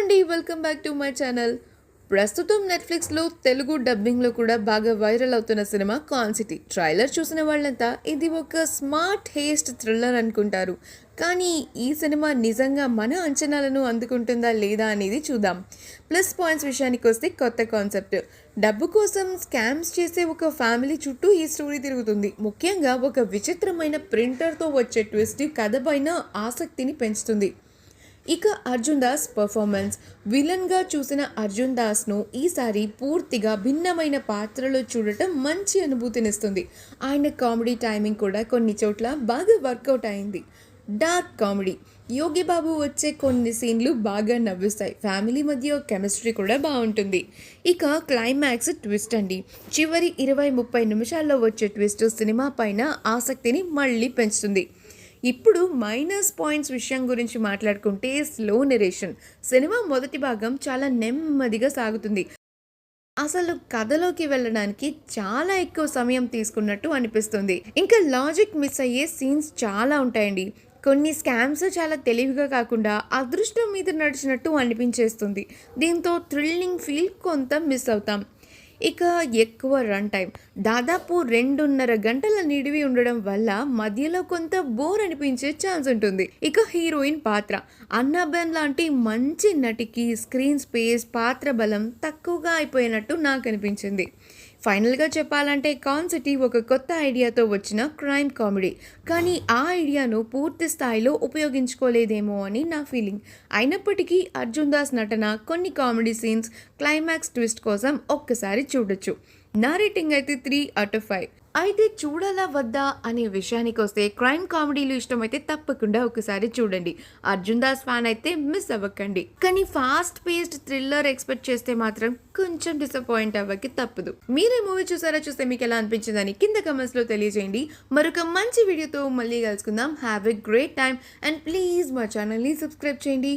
అండి, welcome back to my channel. ప్రస్తుతం నెట్ఫ్లిక్స్లో తెలుగు డబ్బింగ్లో కూడా బాగా వైరల్ అవుతున్న సినిమా కాన్ సిటీ. ట్రైలర్ చూసిన వాళ్ళంతా ఇది ఒక స్మార్ట్ హేస్ట్ థ్రిల్లర్ అనుకుంటారు. కానీ ఈ సినిమా నిజంగా మన అంచనాలను అందుకుంటుందా లేదా అనేది చూద్దాం. ప్లస్ పాయింట్స్ విషయానికి వస్తే కొత్త కాన్సెప్ట్. డబ్బు కోసం స్కామ్స్ చేసే ఒక ఫ్యామిలీ చుట్టూ ఈ స్టోరీ తిరుగుతుంది. ముఖ్యంగా ఒక విచిత్రమైన ప్రింటర్తో వచ్చే ట్విస్ట్ కథ పైన ఆసక్తిని పెంచుతుంది. ఇక అర్జున్ దాస్ పర్ఫార్మెన్స్. విలన్గా చూసిన అర్జున్ దాస్ను ఈసారి పూర్తిగా భిన్నమైన పాత్రలో చూడటం మంచి అనుభూతినిస్తుంది. ఆయన కామెడీ టైమింగ్ కూడా కొన్ని చోట్ల బాగా వర్కౌట్ అయింది. Dark comedy. యోగి బాబు వచ్చే కొన్ని సీన్లు బాగా నవ్విస్తాయి. ఫ్యామిలీ మధ్య కెమిస్ట్రీ కూడా బాగుంటుంది. ఇక క్లైమాక్స్ ట్విస్ట్ అండి. చివరి 20-30 నిమిషాల్లో వచ్చే ట్విస్ట్ సినిమా పైన ఆసక్తిని మళ్ళీ పెంచుతుంది. ఇప్పుడు మైనస్ పాయింట్స్ విషయం గురించి మాట్లాడుకుంటే స్లో నెరేషన్. సినిమా మొదటి భాగం చాలా నెమ్మదిగా సాగుతుంది. అసలు కథలోకి వెళ్ళడానికి చాలా ఎక్కువ సమయం తీసుకున్నట్టు అనిపిస్తుంది. ఇంకా లాజిక్ మిస్ అయ్యే సీన్స్ చాలా ఉంటాయండి. కొన్ని స్కామ్స్ చాలా తెలివిగా కాకుండా అదృష్టం మీద నడిచినట్టు అనిపించేస్తుంది. దీంతో థ్రిల్లింగ్ ఫీల్ కొంత మిస్ అవుతాం. ఇక ఎక్కువ రన్ టైం. దాదాపు 2.5 గంటల నిడివి ఉండడం వల్ల మధ్యలో కొంత బోర్ అనిపించే ఛాన్స్ ఉంటుంది. ఇక హీరోయిన్ పాత్ర. అన్నాబెన్ లాంటి మంచి నటికి స్క్రీన్ స్పేస్, పాత్ర బలం తక్కువగా అయిపోయినట్టు నాకు అనిపించింది. ఫైనల్గా చెప్పాలంటే కాన్ సిటీ ఒక కొత్త ఐడియాతో వచ్చిన క్రైమ్ కామెడీ. కానీ ఆ ఐడియాను పూర్తి స్థాయిలో ఉపయోగించుకోలేదేమో అని నా ఫీలింగ్. అయినప్పటికీ అర్జున్ దాస్ నటన, కొన్ని కామెడీ సీన్స్, క్లైమాక్స్ ట్విస్ట్ కోసం ఒక్కసారి చూడొచ్చు. నా రేటింగ్ అయితే 3/5. అయితే చూడాలా వద్దా అనే విషయానికి వస్తే క్రైమ్ కామెడీలు ఇష్టమైతే తప్పకుండా ఒకసారి చూడండి. అర్జున్ దాస్ ఫ్యాన్ అయితే మిస్ అవ్వకండి. కానీ ఫాస్ట్ పేస్డ్ థ్రిల్లర్ ఎక్స్పెక్ట్ చేస్తే మాత్రం కొంచెం డిసప్పాయింట్ అవ్వకి తప్పదు. మీరే మూవీ చూస్తే మీకు ఎలా అనిపించిందని కింద కమెంట్స్లో తెలియజేయండి. మరొక మంచి వీడియోతో మళ్ళీ కలుసుకుందాం. Have a great time and please మా ఛానల్ని సబ్స్క్రైబ్ చేయండి.